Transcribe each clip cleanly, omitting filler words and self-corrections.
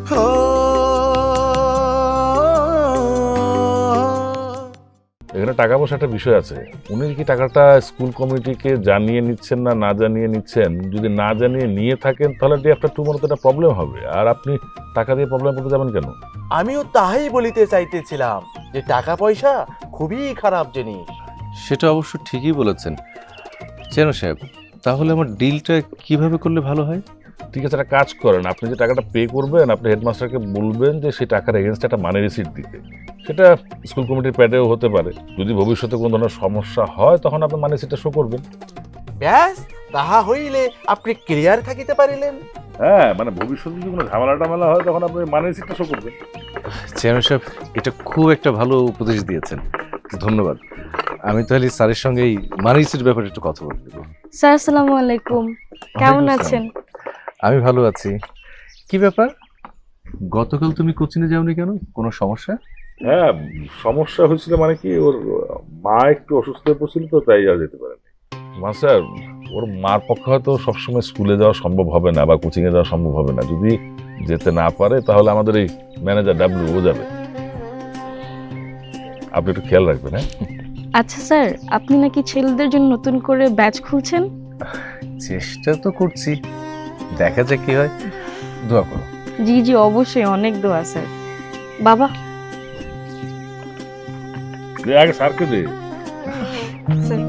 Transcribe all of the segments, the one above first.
এখানে টাকা পয়সা একটা বিষয় আছে। উনি কি টাকাটা স্কুল কমিটিকে জানিয়ে নিচ্ছেন না জানিয়ে নিচ্ছেন? যদি না জানিয়ে নিয়ে থাকেন তাহলে ডে আফটার টুমরো তো একটা প্রবলেম হবে। আর আপনি টাকা দিয়ে প্রবলেম করতে যাবেন কেন? আমিও তাই বলিতে চাইতেছিলাম যে টাকা পয়সা খুবই খারাপ জিনিস। সেটা অবশ্য ঠিকই বলেছেন চেয়ারম্যান সাহেব। তাহলে আমার ডিলটা কিভাবে করলে ভালো হয়? ঠিক আছে, একটা কাজ করেন, আপনি যে টাকাটা পে করবেন আপনি হেডমাস্টারকে বলবেন যে সেই টাকার এগেনস্টে একটা মানি রিসিট দিতে। সেটা স্কুল কমিটির প্যাডেও হতে পারে। যদি ভবিষ্যতে কোনো ধরনের সমস্যা হয় তখন আপনি মানি রিসিটটা শো করবেন। ব্যাস, তাহা হইলে আপনি ক্লিয়ার থাকিতে পারিলেন। হ্যাঁ, মানে ভবিষ্যতে যদি কোনো ঝামেলা হয় তখন আপনি মানি রিসিটটা শো করবেন। চেয়ারম্যান সাহেব, এটা খুব একটা ভালো উপদেশ দিয়েছেন, ধন্যবাদ। আমি তাহলে স্যারের সঙ্গে এই মানি রিসিটের ব্যাপারে একটু কথা বলে দেবো। স্যার আসসালামু আলাইকুম, কেমন আছেন? আমি ভালো আছি। কি ব্যাপার, গতকাল তুমি কোচিংয়ে যাওনি কেন? কোনো সমস্যা? হ্যাঁ, সমস্যা হয়েছিল মানে কি, ওর মা একটু অসুস্থ হয়ে পড়ছিল তো তাই আর যেতে পারেনি। স্যার, ওর মার পক্ষে হয়তো সবসময় স্কুলে যাওয়া সম্ভব হবে না বা কোচিংয়ে যাওয়া সম্ভব হবে না। যদি যেতে না পারে তাহলে আমাদের এই ম্যানেজার ডাব্লিউ ও যাবে। আপনি একটু খেয়াল রাখবেন। হ্যাঁ আচ্ছা স্যার, আপনি নাকি ছেলেদের জন্য নতুন করে ব্যাচ খুলছেন? চেষ্টা তো করছি, দেখা যাক কি হয়, দোয়া করো। জি জি অবশ্যই, অনেক দোয়া স্যার। বাবা আগে স্যারকে দে। স্যার,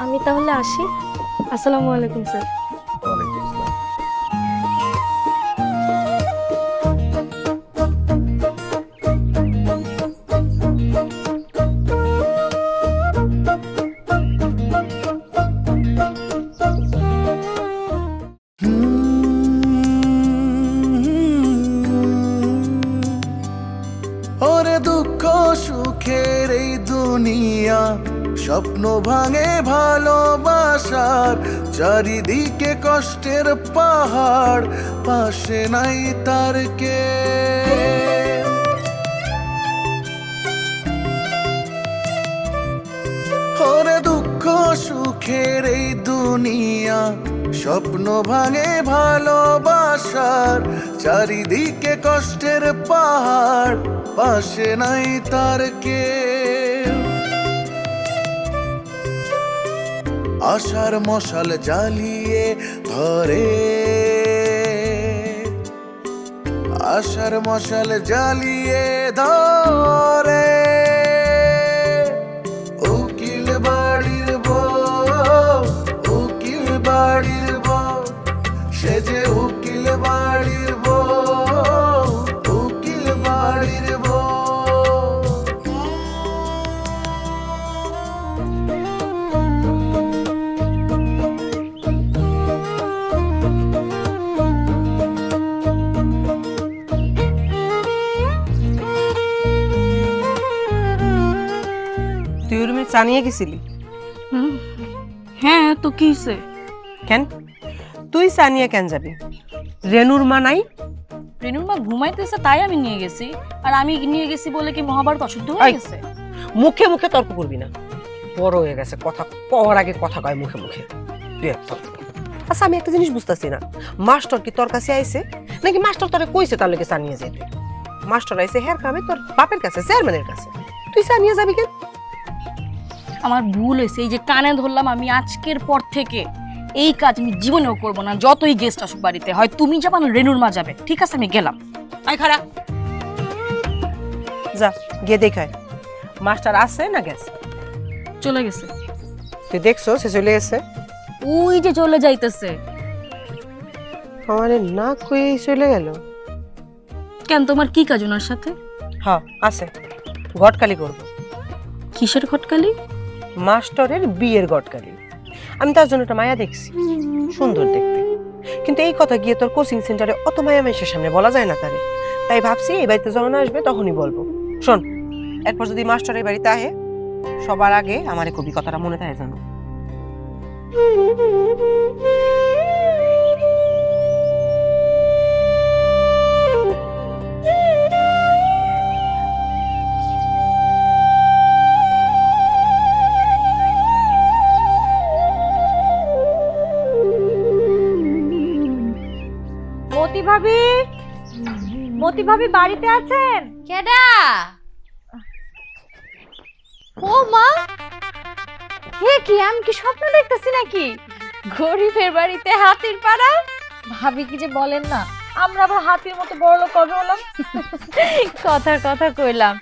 আমি তাহলে আসি। আসসালামু আলাইকুম স্যার। ওয়ালাইকুম আসসালাম। ওরে দুঃখ সুখের এই দুনিয়া, স্বপ্ন ভাঙে ভালোবাসার, চারিদিকে কষ্টের পাহাড়, পাশে নাই তার কে। ওরে দুঃখ সুখের এই দুনিয়া, স্বপ্ন ভাঙে ভালোবাসার, চারিদিকে কষ্টের পাহাড়, পাশে নাই তার কে। আশার মশাল জ্বালিয়ে ধরে, আশার মশাল জ্বালিয়ে ধরে, উকিল বাড়ির বউ, উকিল বাড়ির বউ, সে যে উকিল বাড়ির বউ, উকিল বাড়ির বউ। তুই ওর মেয়ে চা নিয়ে গেছিলি হ্যাঁ তো কি হয়েছে? কেন? তুই চা নিয়ে কেন যাবি? রেনুর মা নাই? রেনুর মা ঘুমাইতেছে তাই আমি নিয়ে গেছি। আর আমি নিয়ে গেছি বলে কি মহাভারত অশুদ্ধ হয়ে গেছে? মুখে মুখে তর্ক করবি না, বড় হয়ে গেছে, কথা কওয়ার আগে কথা কয় মুখে মুখে। তুই এক তর্ক। আচ্ছা, আমি একটা জিনিস বুঝতেছি না, মাস্টার কি তোর কাছে আইছে নাকি মাস্টার তোরে কইছে তার লগে চা নিয়ে যেতে? মাস্টার আইছে হের কামে তোর বাপের কাছে, চেয়ারম্যানের কাছে, তুই চা নিয়ে যাবি কেন? আমার ভুল হয়েছে, এই যে কানে ধরলাম, আমি আজকের পর থেকে এই কাজ আমি জীবনেও করবো না। যতই গেস্ট আসুক বাড়িতে, হয় তুমি যাবা না রেনুর মা যাবে। ঠিক আছে, আমি গেলাম। আই খারা যা, গিয়ে দেখায় মাস্টার আছে না গেছে। চলে গেছে। তুই দেখছো সে চলে গেছে? ওই যে চলে যাইতেছে। আমারে না কই চলে গেল। কেন, তোমার কি কাজ ওনার সাথে? হ্যাঁ আছে, ঘটকালি করবো। কিসের খটকালি? মাস্টারের বিয়ের ঘটকালি। আমি তার জন্য একটা মায়া দেখছি, সুন্দর দেখতে, কিন্তু এই কথা গিয়ে তোর কোচিং সেন্টারে অত মায়া মেয়ের সামনে বলা যায় না তারে। তাই ভাবছি এই বাড়িতে যখন আসবে তখনই বলবো। শোন, এরপর যদি মাস্টার এই বাড়িতে আহে, সবার আগে আমার এই কবি কথাটা মনে থাকে জানো। মতি ভাবি বাড়িতে আছেন? কেডা? ও মা, হে কি, আমি কি স্বপ্ন দেখতেছি নাকি? গরিবের বাড়িতে হাতির পাড়া। ভাবি কি যে বলেন না, আমরা আবার হাতির মতো বড় লোক কবে হলাম? কথার কথা কইলাম।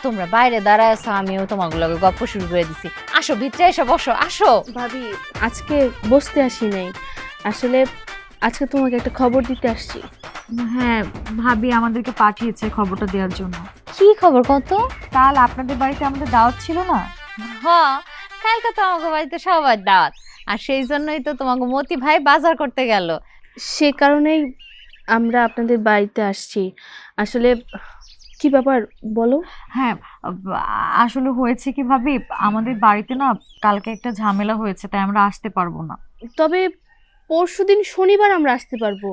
তোমরা বাইরে দাঁড়ায় আছো, আমিও তোমাকে লগে গপ্প শুরু করে দিছি। আসো ভিতরে এসো, বসো, আসো। ভাবি আজকে বসতে আসি নাই, আসলে আজকে তোমাকে একটা খবর দিতে আসছি। হ্যাঁ, ভাবি আমাদেরকে পাঠিয়েছে খবরটা দেওয়ার জন্য। কি খবর কত? কাল আপনাদের বাড়িতে আমাদের দাওয়াত ছিল না? হ্যাঁ, কালকে তো আমাকে বাড়িতে সবার দাওয়াত, আর সেই জন্যই তো তোমাকে মতি ভাই বাজার করতে গেল। সে কারণেই আমরা আপনাদের বাড়িতে আসছি। আসলে কি ব্যাপার বলো। হ্যাঁ, আসলে হয়েছে কি ভাবি, আমাদের বাড়িতে না কালকে একটা ঝামেলা হয়েছে, তাই আমরা আসতে পারবো না। তবে পরশুদিন শনিবার আমরা আসতে পারবো,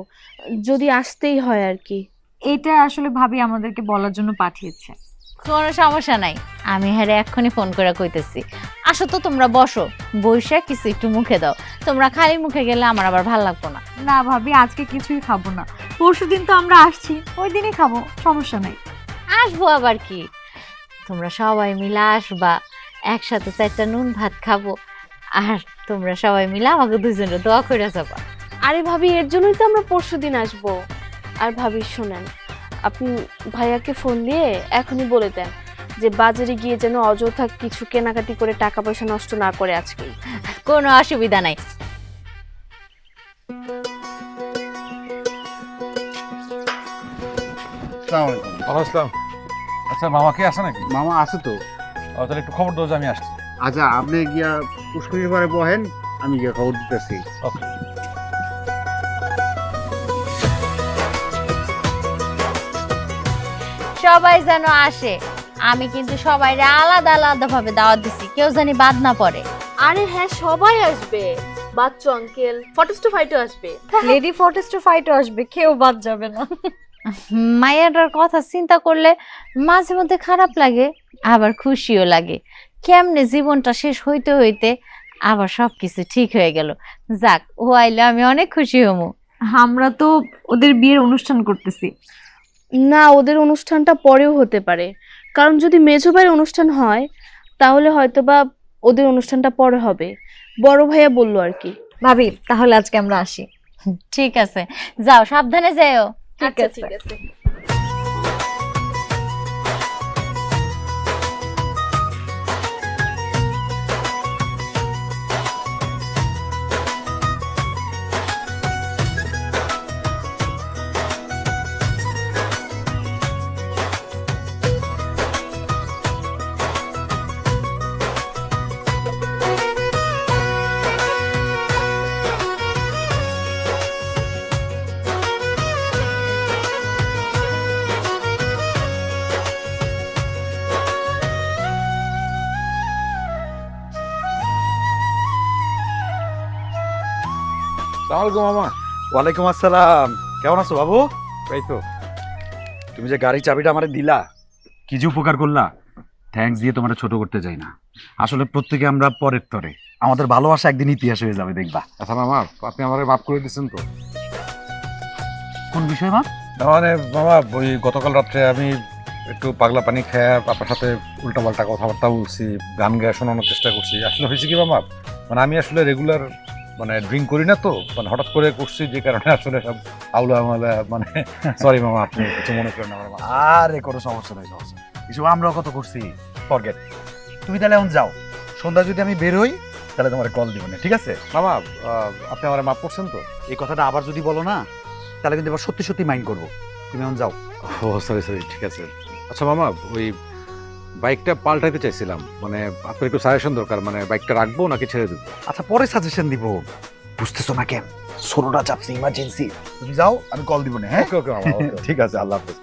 যদি আসতেই হয় আর কি। এটা আসলে ভাবি আমাদেরকে বলার জন্য পাঠিয়েছে। কোনো সমস্যা নাই, আমি হ্যাঁ এক্ষুনি ফোন করে কইতেছি। আসো তো, তোমরা বসো, বইসা কিছু একটু মুখে দাও। তোমরা খালি মুখে গেলে আমার আবার ভালো লাগবো না। না ভাবি, আজকে কিছুই খাবো না, পরশুদিন তো আমরা আসছি, ওই দিনই খাবো, সমস্যা নাই। আসবো আবার কি, তোমরা সবাই মিলে আসবা, একসাথে 4টা নুন ভাত খাবো, আর তোমরা সবাই মিলে আমাকে দুজনের দোয়া করে যাবা। আরে ভাবি, এর জন্যই তো আমরা পরশুদিন আসবো। আর ভাবি শোনেন, আপনি ভাইয়াকে ফোন দিয়ে এখনই বলে দেন যে বাজারে গিয়ে যেন অযথা কিছু কেনাকাটি করে টাকা পয়সা নষ্ট না করে আজকেই। কোনো অসুবিধা নাই। আসসালাম। আচ্ছা, মামা কে আছে নাকি? মামা আছে তো। তাহলে একটু খবর দাও যে আমি আসছি। আচ্ছা, আপনি গিয়া পুষ্করির পারে বহেন, আমি গিয়া খবর দিতেছি। ওকে। সবাই যেন আসে, আমি কিন্তু সবাই আলাদা আলাদা ভাবে দাওয়াত দিছি, কেউ জানি বাদ না পড়ে। আরে হ্যাঁ, সবাই আসবে, বাচ্চু আঙ্কেল, ফটোস্টু ফাইটও আসবে। লেডি ফটোস্টু ফাইটও আসবে, কেউ বাদ যাবে না। মায়েরার কথা চিন্তা করলে মাঝে মধ্যে খারাপ লাগে, আবার খুশিও লাগে। কেমনে জীবনটা শেষ হইতে হইতে আবার সবকিছু ঠিক হয়ে গেল। যাক, ও আইলে আমি অনেক খুশি হমু। আমরা তো ওদের বিয়ের অনুষ্ঠান করতেছি। না, ওদের অনুষ্ঠানটা পরেও হতে পারে, কারণ যদি মেজো ভাইয়ের অনুষ্ঠান হয় তাহলে হয়তোবা ওদের অনুষ্ঠানটা পরে হবে, বড় ভাইয়া বললো আর কি। ভাবি তাহলে আজকে আমরা আসি। ঠিক আছে, যাও, সাবধানে যাও। ঠিক আছে। আসসালামু আলাইকুম মামা। ওয়ালাইকুম আসসালাম। কেমন আছো বাবু? এই তো, তুমি যে গাড়ি চাবিটা আমারে দিলা, কি যে উপকার করলা, থ্যাঙ্কস দিয়ে তোমার ছোট করতে চাই না। আসলে প্রত্যেকে আমরা পরের তরে, আমাদের ভালোবাসা একদিন ইতিহাস হয়ে যাবে, দেখবা। আচ্ছা মামা, আপনি আমারে মাফ করে দিচ্ছেন তো? কোন বিষয় মা? মানে মামা, ওই গতকাল রাত্রে আমি একটু পাগলা পানি খেয়ে আপনার সাথে উল্টাপাল্টা কথাবার্তা বলছি, গান গেয়ে শোনানোর চেষ্টা করছি। আসলে হয়েছে কি মামা, মানে আমি আসলে রেগুলার মানে ড্রিঙ্ক করি না তো, মানে হঠাৎ করে করছি, যে কারণে আসলে সব আউলা মালা, মানে সরি মামা, আপনি কিছু মনে করেন না। আমার আরে কোনো সমস্যা নাই, সমস্যা নেই। এসব আমরাও কত করছি, ফরগেট। তুমি তাহলে এখন যাও, সন্ধ্যা যদি আমি বের হই তাহলে তোমার কল দিব না, ঠিক আছে? মামা, আপনি আমার মাফ করছেন তো? এই কথাটা আবার যদি বলো না, তাহলে কিন্তু এবার সত্যি সত্যি মাইন্ড করবো। তুমি এখন যাও। ও সরি সরি, ঠিক আছে। আচ্ছা মামা, ওই বাইকটা পাল্টাইতে চাইছিলাম, মানে আপনার একটু সাজেশন দরকার, মানে বাইকটা রাখবো নাকি ছেড়ে দেবো? আচ্ছা, পরে সাজেশন দিব, বুঝতেছো না কেন? ষোলোটা চাপছে, ইমার্জেন্সি। তুমি যাও, আমি কল দিব না। হ্যাঁ, ওকে ওকে মামা, ওকে। ঠিক আছে, আল্লাহ হাফেজ।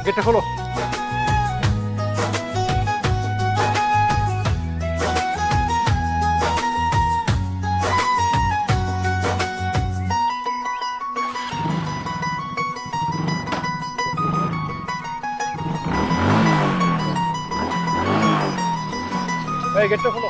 গেটটা খোলো। গেটটা খোলো।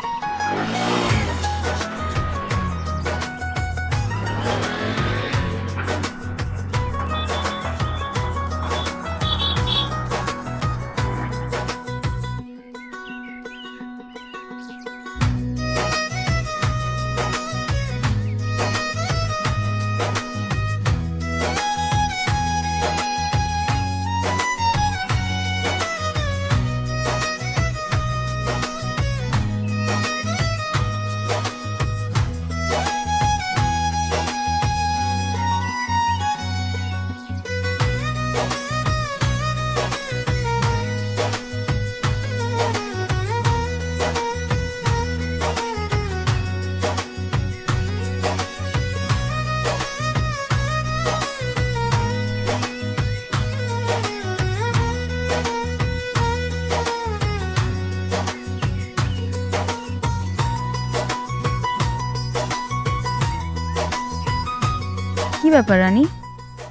কি ব্যাপার রানী,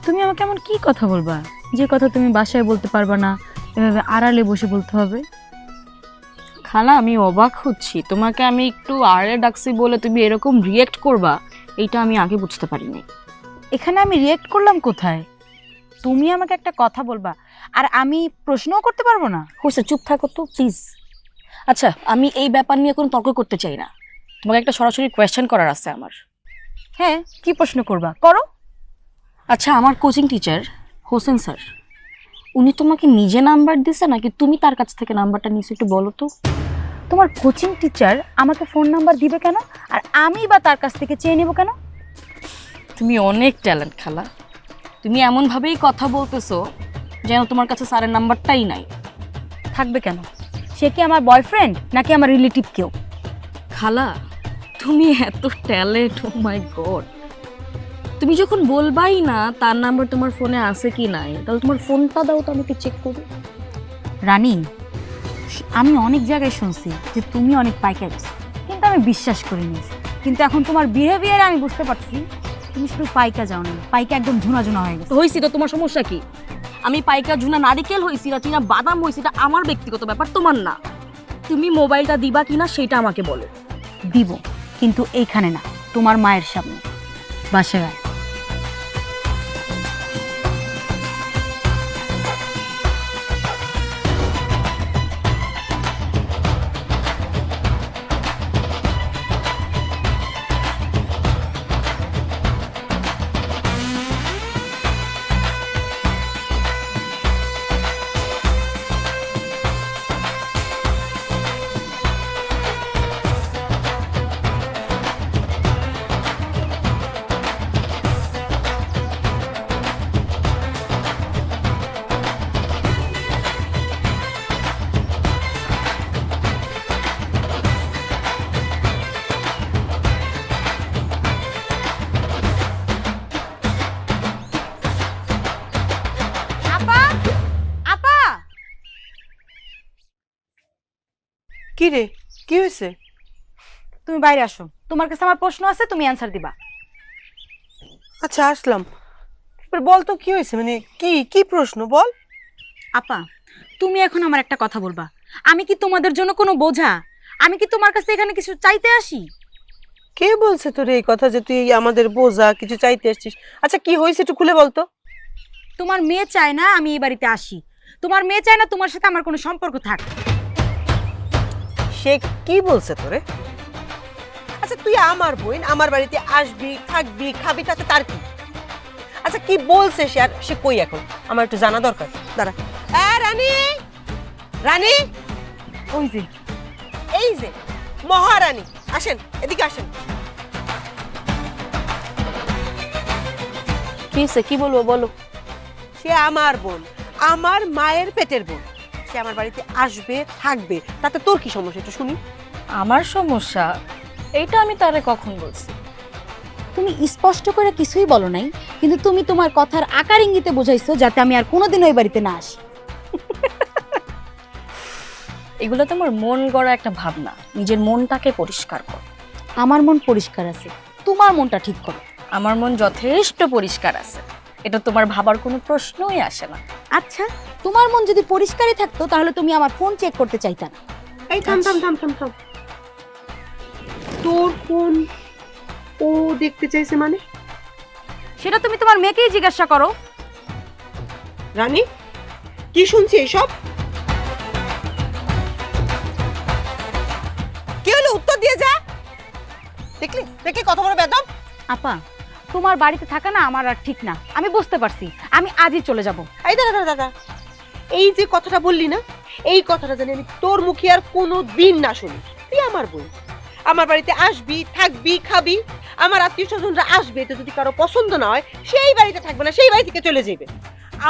তুমি আমাকে এমন কি কথা বলবা যে কথা তুমি বাসায় বলতে পারবা না, এভাবে আড়ালে বসে বলতে হবে? খালা, আমি অবাক হচ্ছি, তোমাকে আমি একটু আড়ালে ডাকছি বলে তুমি এরকম রিয়েক্ট করবা, এইটা আমি আগে বুঝতে পারিনি। এখানে আমি রিয়েক্ট করলাম কোথায়? তুমি আমাকে একটা কথা বলবা আর আমি প্রশ্নও করতে পারবো না? হচ্ছে, চুপ থাকো তো প্লিজ। আচ্ছা, আমি এই ব্যাপার নিয়ে কোনো তর্ক করতে চাই না, তোমাকে একটা সরাসরি কোয়েশ্চেন করার আছে আমার। হ্যাঁ, কি প্রশ্ন করবা করো। আচ্ছা, আমার কোচিং টিচার হোসেন স্যার, উনি তোমাকে নিজে নাম্বার দিছে নাকি তুমি তার কাছ থেকে নাম্বারটা নিছো, একটু বলো তো। তোমার কোচিং টিচার আমাকে ফোন নাম্বার দিবে কেন, আর আমি বা তার কাছ থেকে চেয়ে নেব কেন? তুমি অনেক ট্যালেন্ট খালা, তুমি এমনভাবেই কথা বলতেছো যেন তোমার কাছে স্যারের নাম্বারটাই নাই। থাকবে কেন? সে কি আমার বয়ফ্রেন্ড নাকি আমার রিলেটিভ কেউ? খালা, তুমি এত ট্যালেন্ট, ও মাই গড। তুমি যখন বলবাই না তার নাম্বার তোমার ফোনে আছে কি নাই, তাহলে তোমার ফোনটা দাও তো আমি একটু চেক করি। রানী, আমি অনেক জায়গায় শুনছি যে তুমি অনেক পাইকা গেছো, কিন্তু আমি বিশ্বাস করিনি। কিন্তু এখন তোমার বিহেভিয়ারে আমি বুঝতে পারছি তুমি শুধু পাইকা যাও না, পাইকা একদম ঝুনা ঝুনা হয়ে গেছে। হয়েছি তো, তোমার সমস্যা কি? আমি পাইকা ঝুনা নারিকেল হয়েছি না চিনা বাদাম হয়েছি, এটা আমার ব্যক্তিগত ব্যাপার, তোমার না। তুমি মোবাইলটা দিবা কিনা সেটা আমাকে বলো। দিব, কিন্তু এইখানে না, তোমার মায়ের সামনে, বাসায়। কি রে, কি হয়েছে? তুমি বাইরে আসো, তোমার কাছে আমার প্রশ্ন আছে, তুমি অ্যানসার দিবা। আচ্ছা, আসলাম। এবার বল তো কি হয়েছে, মানে কি কি প্রশ্ন বল। আপা, তুমি এখন আমার একটা কথা বলবা, আমি কি তোমাদের জন্য কোনো বোঝা? আমি কি তোমার কাছে এখানে কিছু চাইতে আসি? কে বলছে তোর এই কথা যে তুই আমাদের বোঝা কিছু চাইতে আসছিস? আচ্ছা, কি হয়েছে একটু খুলে বলতো। তোমার মেয়ে চায় না আমি এই বাড়িতে আসি, তোমার মেয়ে চায় না তোমার সাথে আমার কোনো সম্পর্ক থাক। সে কি বলছে তোরে? আচ্ছা, তুই আমার বোন, আমার বাড়িতে আসবি, থাকবি, খাবি, তাতে তার কি? আচ্ছা, কি বলছে সে, আর সে কই এখন? আমার একটু জানা দরকার। দাঁড়া। রানী, রানী, ওই যে, এই যে মহারানী, আসেন, এদিকে আসেন। কি হয়েছে, কি বলবো বলো। সে আমার বোন, আমার মায়ের পেটের বোন, সে আমার বাড়িতে আসবে, থাকবে, তাতে তোর কি সমস্যা একটু শুনি। আমার সমস্যা এইটা আমি তারে কখন বলছি? তুমি স্পষ্ট করে কিছুই বলো নাই, কিন্তু তুমি তোমার কথার আকার ইঙ্গিতে বোঝাইছো যাতে আমি আর কোনোদিন ওই বাড়িতে না আসি। এগুলো তোমার মন গড়া একটা ভাবনা, নিজের মনটাকে পরিষ্কার করো। আমার মন পরিষ্কার আছে, তোমার মনটা ঠিক করো। আমার মন যথেষ্ট পরিষ্কার আছে, এটা তোমার ভাবার কোনো প্রশ্নই আসে না। আচ্ছা, তোমার মন যদি পরিষ্কারই থাকতো তাহলে তুমি আমার ফোন চেক করতে চাইতা না। এই থাম থাম থাম থাম থাম, তোর ফোন ও দেখতে চাইছে মানে? সেটা তুমি তোমার মেয়েকেই জিজ্ঞাসা করো। রানী, কি শুনছি এসব? কি হলো? উত্তর দিয়ে যা। দেখলি দেখলি কত বড় বেদব। আপা, তোমার বাড়িতে থাকা না আমার আর ঠিক না, আমি বুঝতে পারছি। আমি আজই চলে যাব। এই দাদা দাদা, এই যে কথাটা বললি না, এই কথাটা জানি আমি তোর মুখে আর কোনো দিন না শুনি। তুই আমার বোন, আমার বাড়িতে আসবি, থাকবি, খাবি। আমার আত্মীয় স্বজনরা আসবে, তো যদি কারো পছন্দ না হয় সেই বাড়িতে থাকবে না, সেই বাড়ি থেকে চলে যাবে।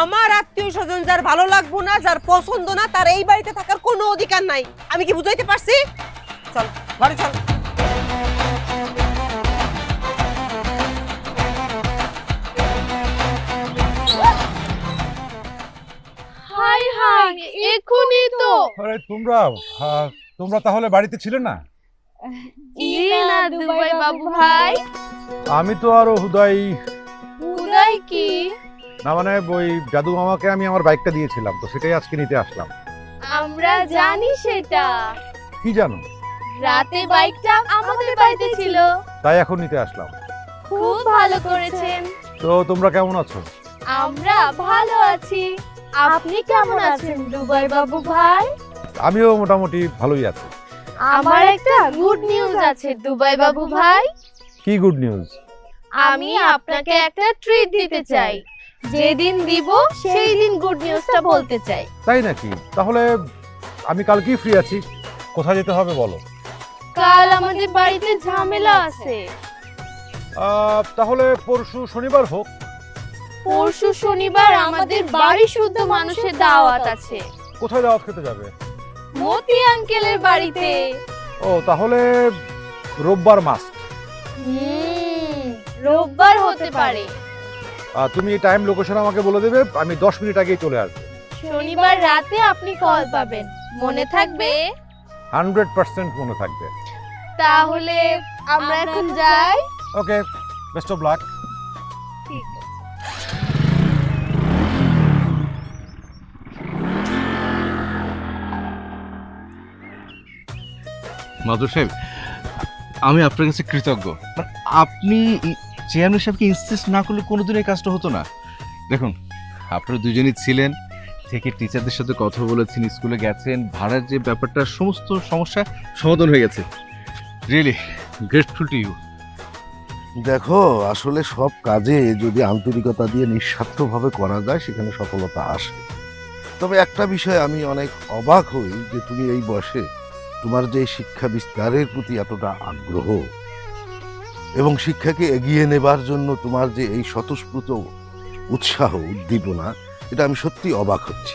আমার আত্মীয় স্বজন যার ভালো লাগবো না, যার পছন্দ না, তার এই বাড়িতে থাকার কোনো অধিকার নাই। আমি কি বুঝাইতে পারছি? চল ঘরে চল। হাই হাই, এক্ষুনি তো। আরে তোমরা তাহলে বাড়িতে ছিলে না? জি না দুবাই বাবু ভাই। আমি তো আরো হুদাই উদয় কি? না, মানে ওই জাদু মামাকে আমি আমার বাইকটা দিয়েছিলাম, তো সেটাই আজকে নিতে আসলাম। আমরা জানি সেটা। কি জানো? রাতে বাইকটা আমাদের বাড়িতে ছিল। তাই এখন নিতে আসলাম। খুব ভালো করেছেন। তো তোমরা কেমন আছো? আমরা ভালো আছি। আপনি কেমন আছেন দুবাই বাবু ভাই? আমিও মোটামুটি ভালোই আছি। আমার একটা গুড নিউজ আছে দুবাই বাবু ভাই। কি গুড নিউজ? আমি আপনাকে একটা ট্রিট দিতে চাই। যেদিন দিব সেই দিন গুড নিউজটা বলতে চাই। তাই নাকি? তাহলে আমি কালকেই ফ্রি আছি। কোথায় যেতে হবে বলো? কাল আমাদের বাড়িতে ঝামেলা আছে। তাহলে পরশু শনিবার হোক। পরশু শনিবার আমাদের বাড়ি শুদ্ধ মানুষের দাওয়াত আছে। কোথায় দাওয়াত খেতে যাবে? মতি আঙ্কেলের বাড়িতে। ও, তাহলে রোববার মাস্ট। রোববার হতে পারে। তুমি টাইম লোকেশন আমাকে বলে দেবে, আমি 10 মিনিট আগেই চলে আসবো। শনিবার রাতে আপনি কল পাবেন, মনে থাকবে? 100% মনে থাকবে। তাহলে আমরা এখন যাই। ওকে, বেস্ট অফ লাক। ঠিক আছে। মাদুর সাহেব, আমি আপনার কাছে কৃতজ্ঞ। আপনি চেয়ারম্যান সাহেবকে ইনসিস্ট না করলে কোনোদিন এই কাজটা হতো না। দেখুন, আপনারা দুজনই ছিলেন, থেকে টিচারদের সাথে কথা বলেছেন, স্কুলে গেছেন, ভাড়ার যে ব্যাপারটা, সমস্ত সমস্যা সমাধান হয়ে গেছে। Really grateful to you. দেখো, আসলে সব কাজে যদি আন্তরিকতা দিয়ে নিঃস্বার্থভাবে করা যায় সেখানে সফলতা আসে। তবে একটা বিষয়ে আমি অনেক অবাক হই যে তুমি এই বয়সে তোমার যে শিক্ষা বিস্তারের প্রতি এতটা আগ্রহ এবং শিক্ষাকে এগিয়ে নেবার জন্য তোমার যে এই স্বতঃস্ফূর্ত উৎসাহ, উদ্দীপনা, এটা আমি সত্যি অবাক হচ্ছি।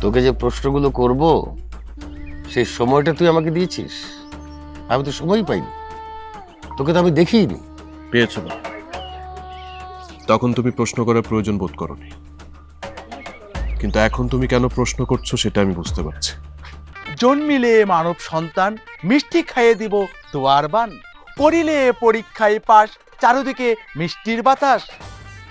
তোকে যে প্রশ্নগুলো করব সেই সময়টা তুই আমাকে দিয়েছিস? আমি তো সময়ই পাইনি, তোকে তো আমি দেখিনি। পেয়েছো না, তখন তুমি প্রশ্ন করার প্রয়োজন বোধ করোনি, কিন্তু এখন তুমি কেন প্রশ্ন করছো সেটা আমি বুঝতে পারছি। জন্মিলে মানব সন্তান, মিষ্টি খাইয়ে দিব তোয়ার বান। করিলে পরীক্ষায় পাস, চারদিকে মিষ্টির বাতাস।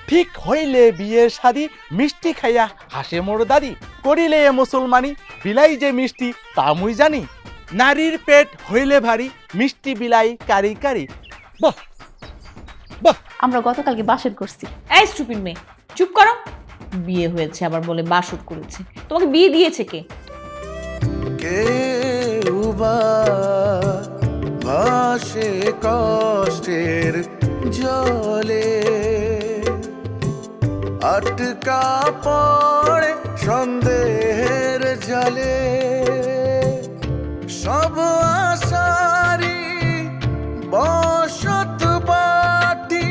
ঠিক হইলে বিয়ের শাদী, মিষ্টি খাইয়া হাসে মোর দাদি। করিলে মুসলমানি, বিলাই যে মিষ্টি তা মুই জানি। নারীর পেট হইলে ভারী, মিষ্টি বিলাই কারি কারি। বাহ বাহ। আমরা গতকালকে বাসর করছি। এই স্টুপিড মেয়ে, চুপ করো। বিয়ে হয়েছে আবার বলে বাসর করেছে। তোমাকে বিয়ে দিয়েছে কে? কেউ বা ভাসে কষ্টের জলে, আটকা পড়ে সন্দেহের জালে। সব আশারি বসত বাটি,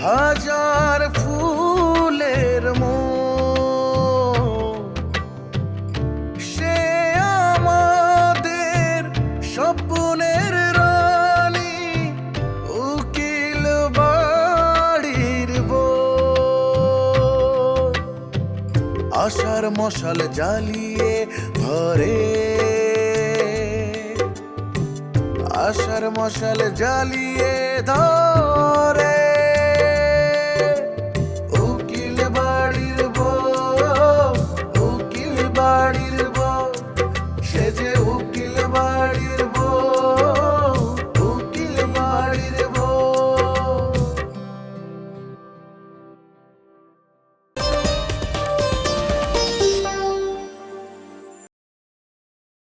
হাজার ফুলের মন। সে আমাদের স্বপ্নের রানী, উকিল বাড়ির বউ। আশার মশাল জ্বালিয়ে ঘরে আশার মশাল জ্বালিয়ে ধরে উকিল বাড়ির বউ, উকিল বাড়ির বউ, সে যে উকিল বাড়ির